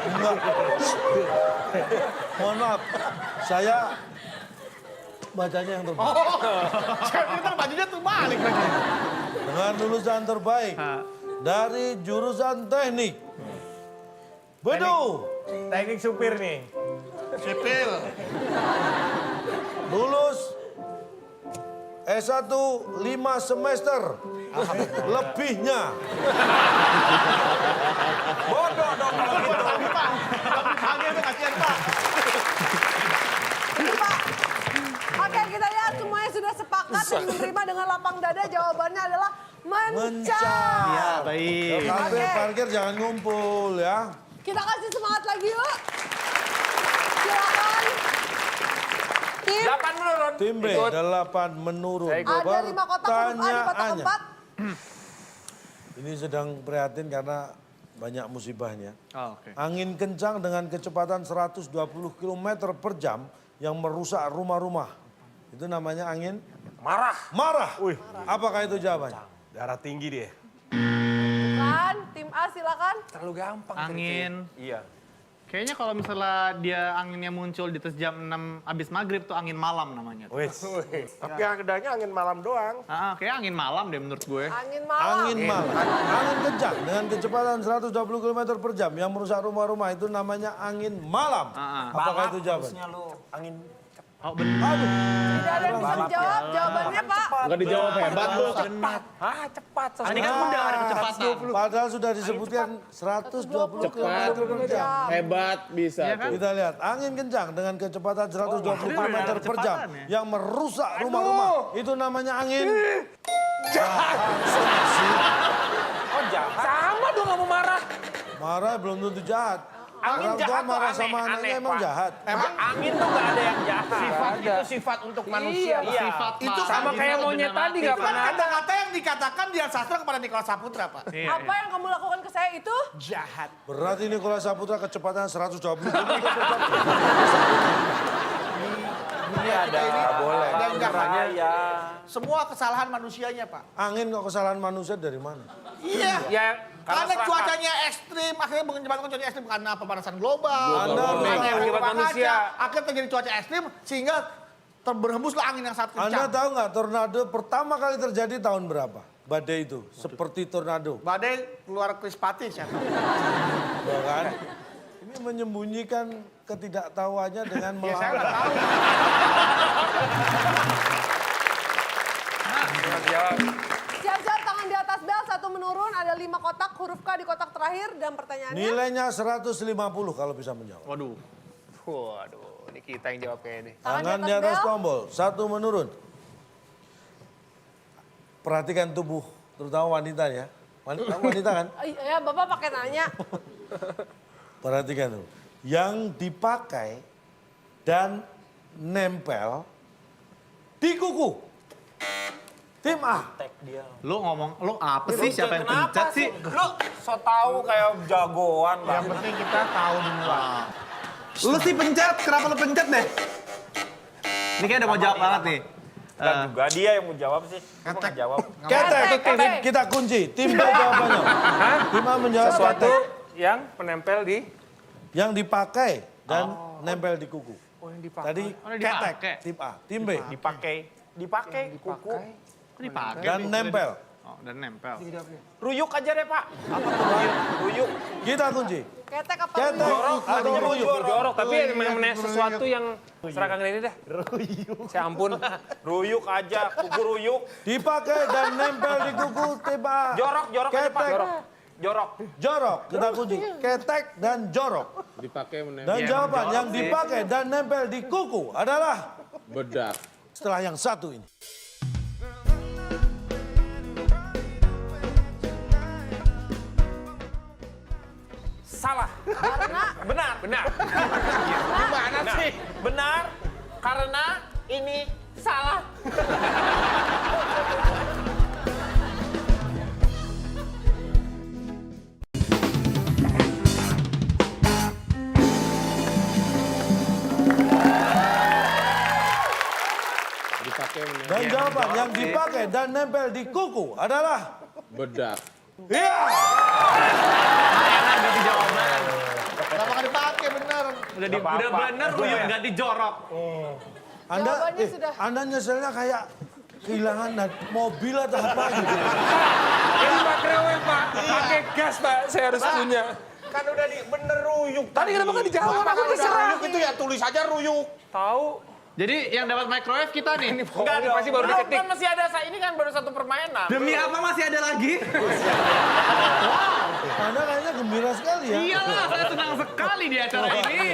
Enggak. Mohon maaf, saya bacanya yang terbaik. Saya pikir bajunya tuh balik lagi. Dengan lulusan terbaik dari jurusan teknik. Bedu, Teknik supir nih. Sipil. lulus S1 5 semester. Lebihnya. Bodoh dong kalau gitu. Panggil tuh kasihan Pak. Ini, Pak. Oke, kita lihat semuanya sudah sepakat dan menerima dengan lapang dada. Jawabannya adalah mencar. Iya, baik. Parkir jangan ngumpul ya. Kita kasih semangat lagi yuk. Silakan. Tim, 8 menurun. Tim B, 8 menurun. ada 5 kotak huruf A di kotak Pertanyaannya. keempat. Ini sedang prihatin karena banyak musibahnya. Oh, oke. Angin kencang dengan kecepatan 120 km per jam yang merusak rumah-rumah. Itu namanya angin Marah. marah. Apakah itu jawabannya? Darah tinggi dia. Bukan, tim A silakan. Terlalu gampang. Angin. Iya. Kayaknya kalau misalnya dia anginnya muncul di atas jam 6 abis maghrib tuh angin malam namanya. Tapi yang adanya angin malam doang. Kayak angin malam deh menurut gue. Angin malam. Angin malam. Angin kencang dengan kecepatan 120 km per jam yang merusak rumah-rumah itu namanya angin malam. Apakah itu jawaban? Harusnya lu angin Oh benar. Aduh. Tidak ada yang bisa menjawab. Jawabannya Pak. Nggak dijawab hebat lu. cepat. Tadi kan udah ada kecepatan. Padahal sudah disebutkan 120 km per jam. Hebat bisa tuh. Kita lihat, angin kencang dengan kecepatan 120 km per jam kecepatan ya? yang merusak rumah-rumah. Itu namanya angin. Oh jahat. Sama dong kamu marah. Marah belum tentu jahat. Angin Orang tua jahat tuh marah aneh, sama anaknya aneh, emang Pak. jahat. Emang angin tuh gak ada yang jahat. Sifat itu sifat untuk manusia. Iya. Sifat Itu Pak. sama kayak monyet tadi nggak Itu kan pernah ada. kata-kata yang dikatakan di sastra kepada Nikola Saputra, Pak. Apa yang kamu lakukan ke saya itu? Jahat. Berarti Nikola Saputra kecepatan 120 km per jam. Dunia kita ini boleh. yang jahatnya. Ya. Semua kesalahan manusianya, Pak. Angin kok kesalahan manusia dari mana? Iya. Ya, Karena serakah. cuacanya ekstrim, akhirnya menyebabkan cuaca ekstrim karena pemanasan global. Anda Makanya tahu, akibat manusia. Akhirnya terjadi cuaca ekstrim sehingga berhembuslah angin yang sangat Anda kencang. tahu nggak tornado pertama kali terjadi tahun berapa? Badai itu, seperti tornado. Badai keluar Krispati siapa? Ya kan? Ini menyembunyikan ketidaktahuannya dengan ya saya nggak melawan. tahu. Siap-siap tangan di atas bel, satu menurun, ada 5 kotak, huruf K di kotak terakhir, dan pertanyaannya... Nilainya 150 kalau bisa menjawab. Waduh. Waduh, ini kita yang jawab kayaknya nih. Tangan di atas tombol, satu menurun. Perhatikan tubuh, terutama wanita ya. Wanita kan? Ya, Bapak pakai nanya. Perhatikan tuh. Yang dipakai dan nempel di kuku. Tim A. Lu ngomong, lu apa sih? Siapa yang Kenapa pencet sih? Lu so tau kayak jagoan Yang banget. penting kita tahu duluan. Lu sih pencet, kenapa lu pencet deh? Ini kayak udah mau jawab banget nih. Enggak juga dia yang mau jawab sih. Gua nggak jawab. Ketek, tim kita kunci. Tim B jawabannya. Tim A menjawab Sesuatu ketek. yang menempel di... Yang dipakai dan nempel di kuku. Oh, yang dipakai. Tadi Oh, ketek, dipakai. tim A. Tim B. Dipakai kuku. Dipakai. Dan nempel. Oh, dan nempel. Ruyuk aja deh, Pak. Apa tuh ruyuk? Kita kunci. Ketek apa Ketek ruyuk? atau ruyuk. Jorok, tapi sesuatu yang seragam ini dah. Saya ampun. Ruyuk aja, kuku ruyuk. Dipakai dan nempel di kuku tim A. Jorok aja, Pak. Ketek. Jorok. Jorok, kita kunci. Ketek dan jorok. Dipakai menempel. Dan jawaban yang dipakai dan nempel di kuku adalah Bedak. setelah yang satu ini. Salah. Karena Benar. Gimana sih? Benar. Karena ini salah. Dipakai menempel. Dan jawaban yang dipakai dan nempel di kuku adalah Bedak. iya. Enak ganti jawaban. Kenapa nggak dipakai bener? Udah bener ruyuk nggak dijorok. Anda, Jawabannya sudah. Anda nyeselnya kayak kehilangan mobil atau apa gitu. Ini microwave, Pak. Pakai gas, Pak. Saya harus punya. Kan udah bener ruyuk. Tadi kenapa nggak dijawab? Aku terserah. Ruyuk itu ya tulis aja ruyuk. Tahu. Jadi yang dapat microwave kita nih. Enggak Ini pasti baru diketik. Kan masih ada, ini kan baru satu permainan. Demi apa masih ada lagi? Anda kayaknya gembira sekali ya. Iyalah, saya senang sekali di acara ini.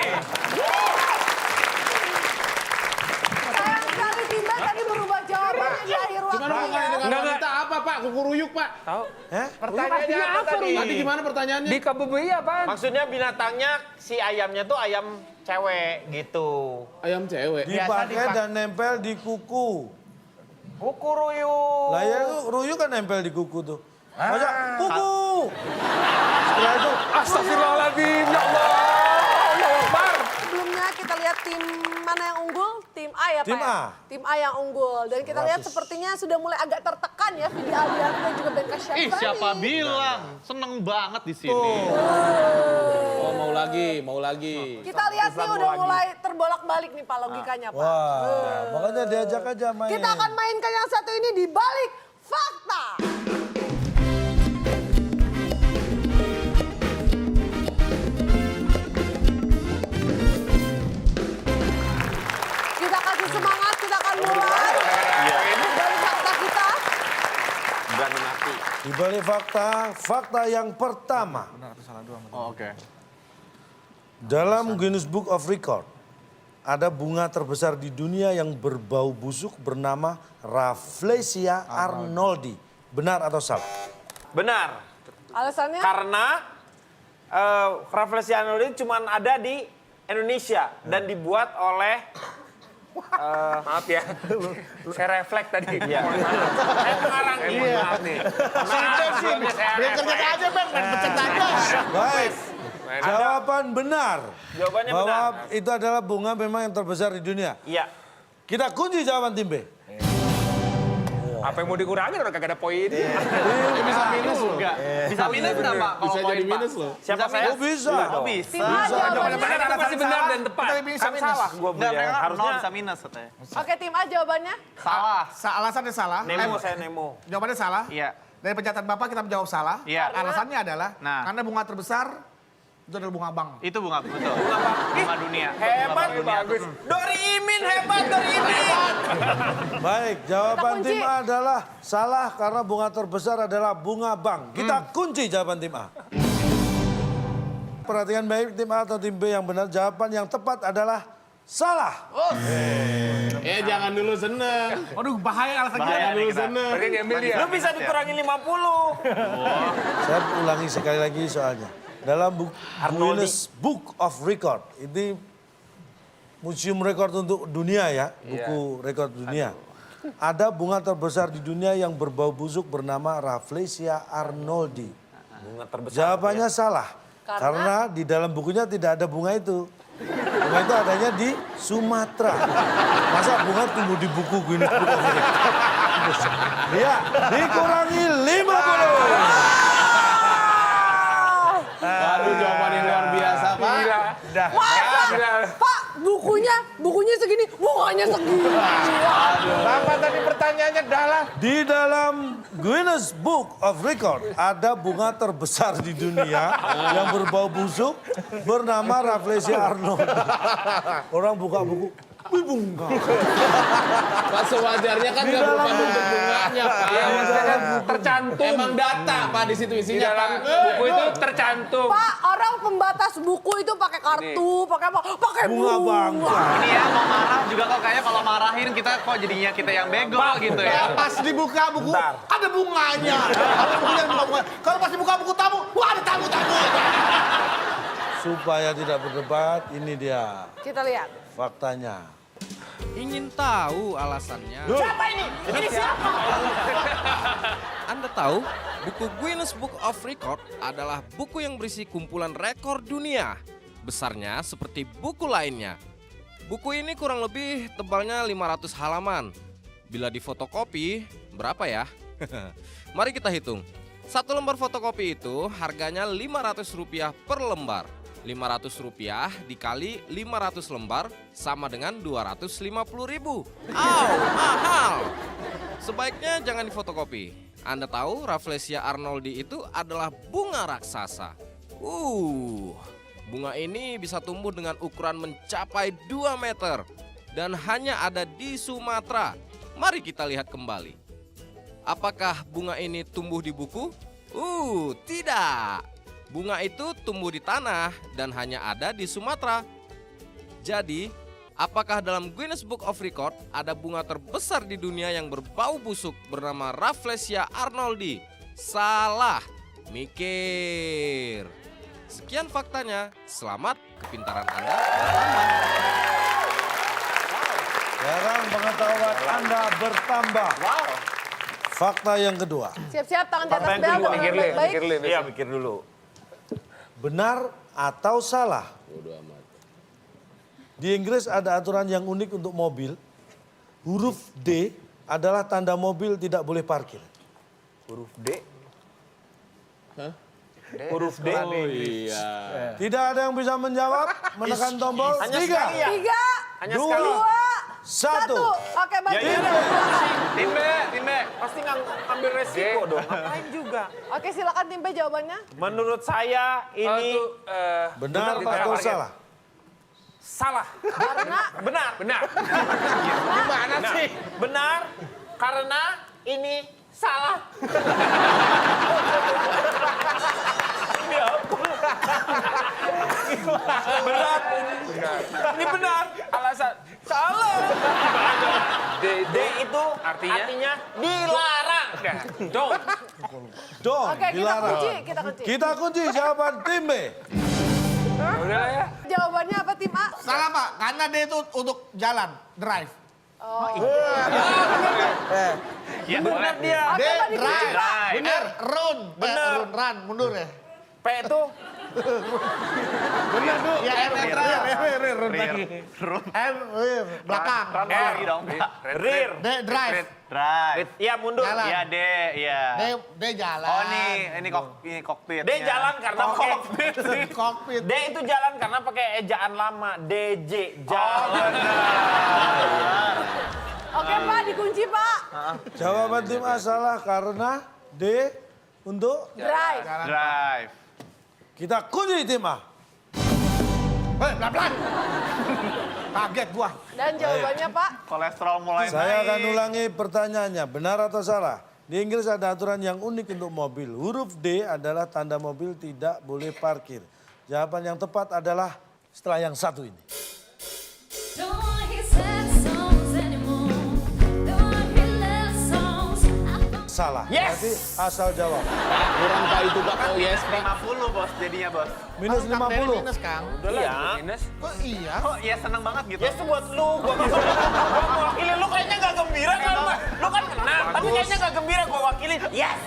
sayang sekali Timba tadi berubah jawabannya di akhir waktu. Cuman hubungannya dengan Enggak, wanita apa, Pak? Kuku ruyuk, Pak. Tahu. Pertanyaannya apa tadi? Tadi gimana pertanyaannya? Di KBBI apa? Maksudnya binatangnya si ayamnya tuh ayam cewek gitu. Ayam cewek. Dipakai dan nempel di kuku. Kuku ruyuk. Lah ya itu ruyuk kan nempel di kuku tuh. Masa kuku. Setelah itu Astagfirullahaladzim, ya Allah. Allah Akbar. Sebelumnya kita lihat tim mana yang unggul? Tim A ya Pak? Tim ya? A. Tim A yang unggul. Dan kita lihat sepertinya sudah mulai agak tertekan ya Vidi Aldiano dan juga Ben Kasyafani. Ih, siapa bilang? Seneng banget di sini. Oh, mau mau lagi. Kita lihat nih udah mulai terbolak-balik nih Pak logikanya Pak. Wah, makanya diajak aja main. Kita akan mainkan yang satu ini di balik fakta. Kita kasih semangat, kita akan mulai. Balik fakta kita. Berani mati. Di balik fakta yang pertama. Oh, oke. Dalam Guinness Book of Record, ada bunga terbesar di dunia yang berbau busuk bernama Rafflesia arnoldi. Benar atau salah? Benar. Alasannya? Karena Rafflesia arnoldi cuma ada di Indonesia dan dibuat oleh maaf ya, saya refleks tadi. Iya. Saya pengarang nih, maaf nih. Kerja aja, Ben. Pencet aja. Baik. Jawaban benar. Jawabannya bahwa benar. itu adalah bunga memang yang terbesar di dunia. Iya. Kita kunci jawaban tim B. Apa yang mau dikurangin orang kagak ada poin. Bisa minus loh. Bisa minus nggak, Pak? Bisa jadi minus loh. Siapa saya? Oh bisa. Oh, bisa. Tim A jawabannya. Itu masih benar dan tepat. Kan salah gue Enggak, mereka bilang. harusnya Harusnya bisa minus katanya. Oke tim A jawabannya. Salah. Alasannya salah. Nemo, saya Nemo. Jawabannya salah. Iya. Dari pernyataan Bapak kita menjawab salah. Iya. Alasannya adalah Nah. karena bunga terbesar itu adalah bunga bank. Itu bunga, betul. Bunga dunia. Hebat, Bunga dunia. bagus. Dori Imin hebat, Dori Imin. Baik, jawaban Kita tim kunci. A adalah salah karena bunga terbesar adalah bunga bank. Kita kunci jawaban tim A. Perhatikan baik tim A atau tim B yang benar. Jawaban yang tepat adalah salah. Jangan dulu seneng. Waduh, bahaya alasan Bahaya nih kita. Seneng. Berarti diambil dia. Lu bisa dikurangi 50. Saya ulangi sekali lagi soalnya. Dalam Guinness Book of Record, ini museum rekor untuk dunia ya, buku rekor dunia. Ada bunga terbesar di dunia yang berbau busuk bernama Rafflesia arnoldi. Bunga terbesar. Jawabannya salah. Karena di dalam bukunya tidak ada bunga itu. Bunga itu adanya di Sumatera. Masa bunga tumbuh di buku Guinness Book of Record? Ya, dikurangi 50. Aduh, jawaban yang luar biasa, Pak. Gila. Dah. Pak bukunya segini, bunganya segini. Apa tadi pertanyaannya adalah? Di dalam Guinness Book of Record ada bunga terbesar di dunia yang berbau busuk bernama Rafflesia arnoldi. Orang buka buku, wih bunga. Pak, sewajarnya kan nggak berupa bentuk bunganya, Pak. Tercantum. Emang data, Pak, di situ Di isinya, dalam Pak. buku itu tercantum. Pak orang pembatas buku itu pakai kartu, pakai apa? Pakai Bunga bangga. Ini ya, mau marah juga kok kayaknya kalau marahin kita kok jadinya kita yang bego gitu ya. Pas dibuka buku, ada bunganya. Ada bukunya bunga. Kalau pas dibuka buku tamu, wah ada tamu-tamu. Supaya tidak berdebat, ini dia Kita lihat. faktanya. Ingin tahu alasannya? Siapa ini? Ini siapa? Anda tahu, buku Guinness Book of Record adalah buku yang berisi kumpulan rekor dunia. Besarnya seperti buku lainnya. Buku ini kurang lebih tebalnya 500 halaman. Bila difotokopi, berapa ya? Mari kita hitung. Satu lembar fotokopi itu harganya Rp500 per lembar. Rp500 dikali 500 lembar sama dengan Rp250.000. Mahal! Sebaiknya jangan difotokopi. Anda tahu Rafflesia arnoldi itu adalah bunga raksasa. Bunga ini bisa tumbuh dengan ukuran mencapai 2 meter dan hanya ada di Sumatera. Mari kita lihat kembali. Apakah bunga ini tumbuh di buku? Tidak. Bunga itu tumbuh di tanah dan hanya ada di Sumatera. Jadi, apakah dalam Guinness Book of Record ada bunga terbesar di dunia yang berbau busuk bernama Rafflesia arnoldi? Salah. Mikir. Sekian faktanya. Selamat, kepintaran Anda bertambah. Sekarang pengetahuan Anda bertambah. Fakta yang kedua. Siap-siap tangan di atas bel, dengan baik-baik. Iya, mikir dulu. Benar atau salah? Di Inggris ada aturan yang unik untuk mobil. Huruf D adalah tanda mobil tidak boleh parkir. Huruf D. Huruf D. Oh iya. Tidak ada yang bisa menjawab, menekan tombol. Hanya 3, sekali ya? 3, Hanya 2, sekali. 1. Oke, baik. Tim B. Pasti nggak ambil resiko dong. Ngapain juga? Oke, silakan tim B jawabannya. Menurut saya ini Benar atau salah? salah. Karena Benar. Gimana sih? Benar karena ini salah. Benar. Ini benar. Alasan salah. D itu artinya dilarang. Don't. Don't, Oke, kita dilarang. kunci. Kita kunci jawaban tim B. Udah lah ya. Jawabannya apa tim A? Salah Pak, karena dia itu untuk jalan, drive. Ya, Benar dia. Oke, D, Pak, dikunci, drive. Pak. Bener, run. Bener. Run, mundur ya. P itu Ya, run lagi. Belakang. Run lagi dong. rear. D, drive. Drive. Iya mundur. Jalan. Iya, D. Iya. D jalan. Oh, ini kokpit. D jalan karena pakai Kokpit. D itu jalan karena pakai ejaan lama. DJ jalan. Oke, Pak, dikunci, Pak. Jawaban tim A salah karena D untuk Drive. Drive. kita kunci tim A. Pelan-pelan. Kaget gua. Dan jawabannya, Pak. Kolesterol mulai Saya akan naik. ulangi pertanyaannya, benar atau salah? Di Inggris ada aturan yang unik untuk mobil. Huruf D adalah tanda mobil tidak boleh parkir. Jawaban yang tepat adalah setelah yang satu ini. Don't wanna hear sad songs anymore. Don't wanna hear love songs. Salah. Yes! Berarti asal jawab. Kurang Pak itu Pak. Oh yes Pak. 50 bos jadinya bos. Minus Kang Dery 50. minus, Kang. Iya. Kok iya? Kok ya seneng banget gitu. Ya itu buat lu, gua wakili lu kayaknya gak gembira kan? Lu kan menang, tapi kayaknya gak gembira gua wakili. Yes.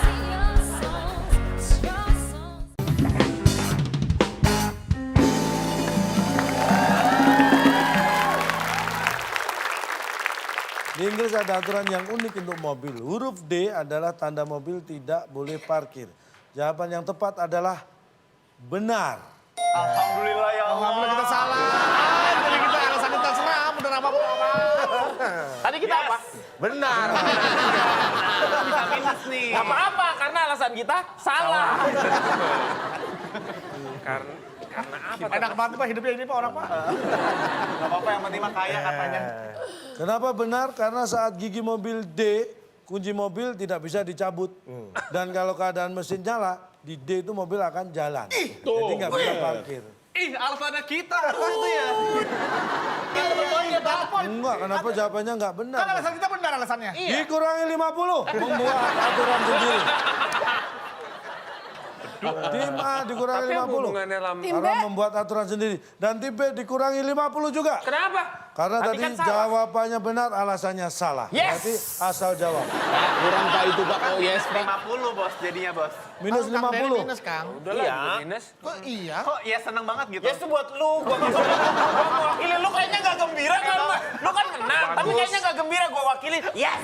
Sing your songs, your songs. Di Inggris ada aturan yang unik untuk mobil. Huruf D adalah tanda mobil tidak boleh parkir. Jawaban yang tepat adalah benar. Alhamdulillah ya Allah. Alhamdulillah kita salah. Jadi kita alasan kita serah, bener apa. Tadi kita apa? Benar. Bisa minus nih. Gak apa-apa, karena alasan kita salah. Karena apa? Enak banget Pak hidupnya ini Pak orang Pak. Gak apa-apa yang penting mah kaya katanya. Kenapa benar? Karena saat gigi mobil D, kunci mobil tidak bisa dicabut. Dan kalau keadaan mesin nyala, di D itu mobil akan jalan. Jadi nggak bisa parkir. Ih, alasannya kita itu ya. Enggak, kenapa jawabannya nggak benar? Kan alasan kita benar alasannya. Dikurangi 50, membuat aturan sendiri. Tim A dikurangi Tapi 50. hubungannya lama. Tim B. Karena membuat aturan sendiri. Dan tim B dikurangi 50 juga. Kenapa? Karena Tadi tadi kan salah. jawabannya benar, alasannya salah. Yes. Berarti asal jawab. Kurang Pak itu Pak. Oh yes Pak. 50 bos jadinya bos. Minus Kang Dery 50. minus Kang. Udah lah, Iya. minus. Kok iya? Kok ya seneng banget gitu. Ya itu buat lu, gua wakili lu kayaknya gak gembira kan? Lu kan menang, tapi kayaknya gak gembira gua wakili. Yes.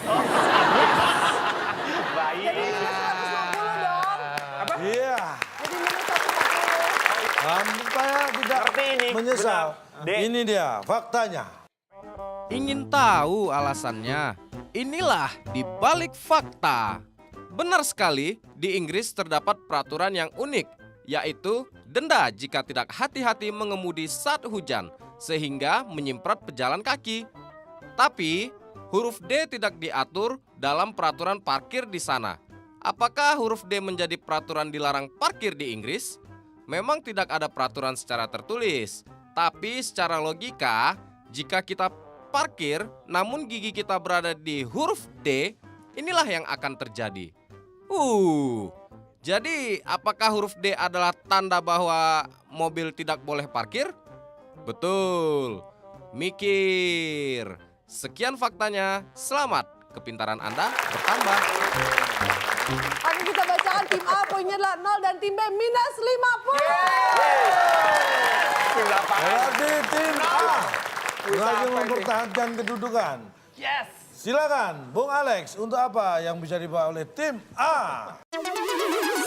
Baik. Jadi minus 150 dong. Iya. Jadi minus 150. Supaya tidak Ngerti ini, menyesal. benar. D. Ini dia faktanya. Ingin tahu alasannya? Inilah di balik fakta. Benar sekali, di Inggris terdapat peraturan yang unik, yaitu denda jika tidak hati-hati mengemudi saat hujan, sehingga menyemprot pejalan kaki. Tapi, huruf D tidak diatur dalam peraturan parkir di sana. Apakah huruf D menjadi peraturan dilarang parkir di Inggris? Memang tidak ada peraturan secara tertulis, tapi secara logika, jika kita parkir namun gigi kita berada di huruf D, inilah yang akan terjadi. Jadi apakah huruf D adalah tanda bahwa mobil tidak boleh parkir? Betul. Mikir. Sekian faktanya. Selamat, kepintaran Anda bertambah. Oke, kita bacakan tim A poinnya adalah 0 dan tim B minus 50. Berarti tim A lagi mempertahankan kedudukan. Yes. Silakan, Bung Alex, untuk apa yang bisa dibawa oleh tim A?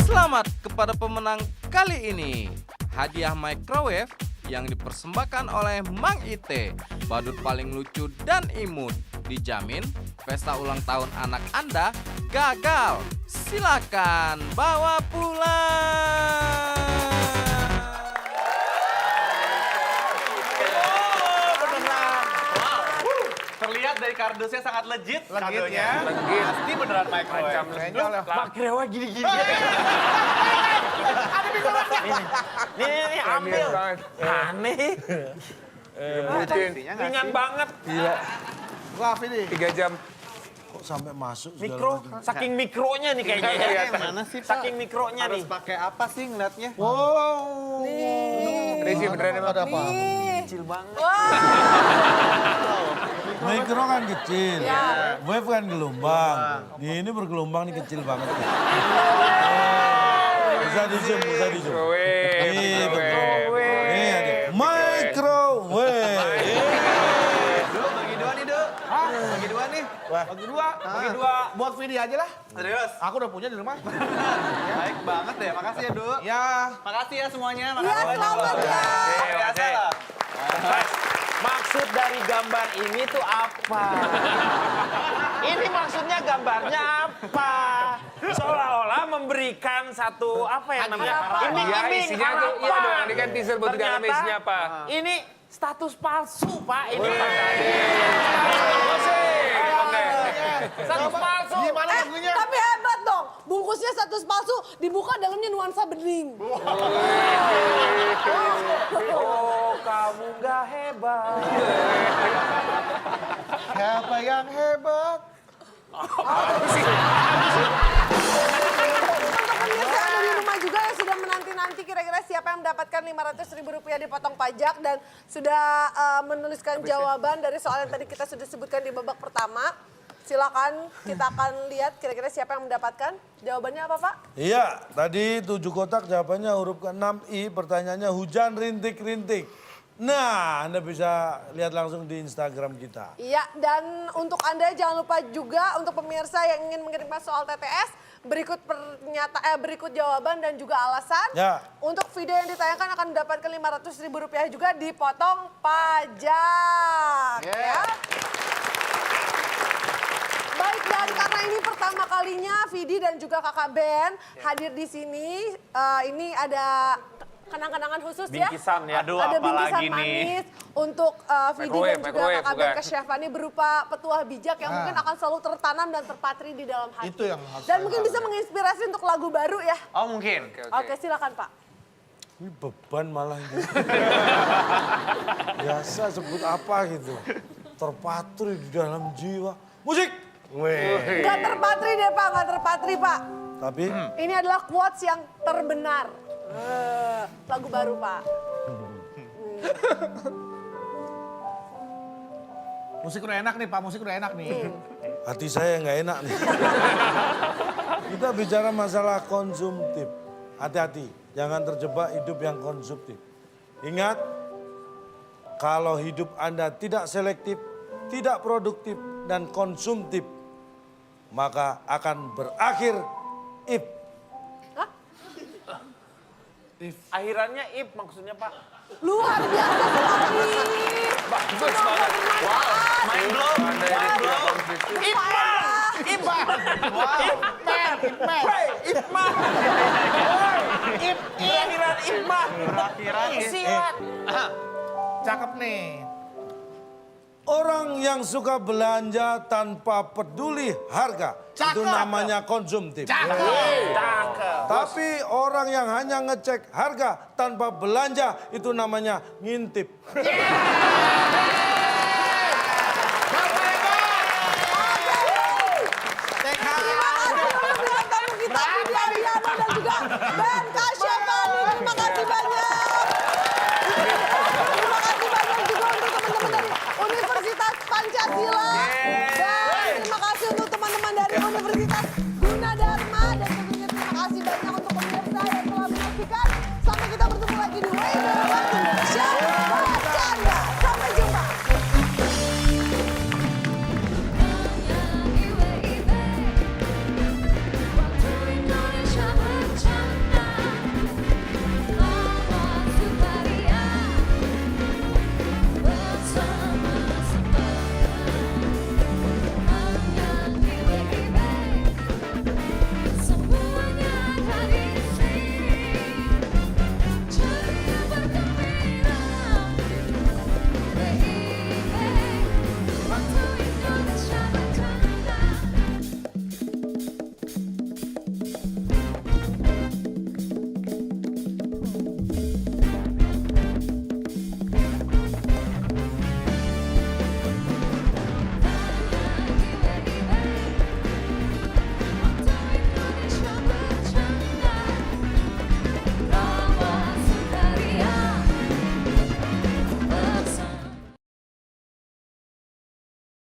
Selamat kepada pemenang kali ini. Hadiah microwave yang dipersembahkan oleh Mang Ite. Badut paling lucu dan imut. Dijamin pesta ulang tahun anak Anda gagal. Silakan bawa pulang. Terlihat dari kardusnya sangat legit. Legit ya. Legit. Pasti beneran microwave. Makrewa gini-gini. Nih, ambil. Aneh. Ringan banget. Gila, Wah, ini. 3 jam. kok sampai masuk segala Mikro, macam. saking mikronya nih kayaknya. ya. Mana sih, Pak? Saking mikronya nih. Harus pakai apa sih ngeliatnya? Wow. Risi beneran emang. Ada apa? Kecil banget. Mikro kan kecil, wave kan gelombang. Ini bergelombang nih kecil banget. Bisa di zoom, bisa di zoom. Ini bergelombang. Ini ada microwave. Bagi dua nih, Dek. Hah? Bagi dua nih. Bagi dua. Bagi dua. Buat video aja lah. Serius? Aku udah punya di rumah. Baik banget deh. Makasih ya, Du. Ya. Makasih ya semuanya. Ya, Makasih banyak. selamat ya. Biasa lah. Maksud dari gambar ini tuh apa? Ini maksudnya gambarnya apa? Seolah-olah memberikan satu apa ya namanya? Iming-iming Isinya tuh, iya dong, harapan. ini kan teaser buat di dalamnya isinya apa? Ini status palsu, Pak. Ini status palsu. Gimana lagunya? Tapi hebat dong, bungkusnya status palsu, dibuka dalamnya nuansa bening. Oh, kamu gak hebat. Siapa yang hebat? Untuk pemirsa yang ada di rumah juga yang sudah menanti-nanti kira-kira siapa yang mendapatkan Rp500.000 dipotong pajak dan sudah menuliskan jawaban dari soal yang tadi kita sudah sebutkan di babak pertama. Silakan kita akan lihat kira-kira siapa yang mendapatkan. Jawabannya apa, Pak? Iya, tadi 7 kotak jawabannya huruf ke-6I, pertanyaannya hujan rintik-rintik. Nah, Anda bisa lihat langsung di Instagram kita. Iya, dan untuk Anda jangan lupa juga untuk pemirsa yang ingin mengirimkan soal TTS, berikut jawaban dan juga alasan. Ya. Untuk video yang ditayangkan akan mendapatkan Rp500.000 juga dipotong pajak. Ya. Baik, dan karena ini pertama kalinya Vidi dan juga Kakak Ben hadir di sini, ini ada kenang-kenangan khusus Bingkisan ya. Aduh, ada apa bingkisan lagi nih? manis untuk Vidi dan juga Microwave, Kakak Ben bukan? ke Chefani berupa petuah bijak yang mungkin akan selalu tertanam dan terpatri di dalam hati. Itu yang harus Dan saya mungkin bisa menginspirasi untuk lagu baru ya. Oh, mungkin. Oke, silakan Pak. Ini beban malah ini. Biasa sebut apa gitu. Terpatri di dalam jiwa. Musik! Gak terpatri deh Pak, gak terpatri Pak. Tapi Ini adalah quotes yang terbenar. Lagu baru Pak. Musik udah enak nih, Pak. Musik udah enak nih. hati saya nggak enak nih. Kita bicara masalah konsumtif. Hati-hati, jangan terjebak hidup yang konsumtif. Ingat, kalau hidup Anda tidak selektif, tidak produktif, dan konsumtif, maka akan berakhir if. Akhirannya if maksudnya, Pak. Luar biasa sekali. Bagus banget. Main blow. Akhiran Iqbal. Akhiran Silat. Cakep nih. Orang yang suka belanja tanpa peduli harga, itu namanya konsumtif. Tapi orang yang hanya ngecek harga tanpa belanja, itu namanya ngintip. Kita Vidi Adiano dan juga Ben Kasyafani. Terima kasih banyak. Terima kasih banyak juga untuk teman-teman dari Universitas Pancasila. Dan terima kasih untuk teman-teman dari Universitas Gunadarma. Dan tentunya terima kasih banyak untuk pemirsa yang telah menyaksikan. Sampai kita bertemu lagi di Weather.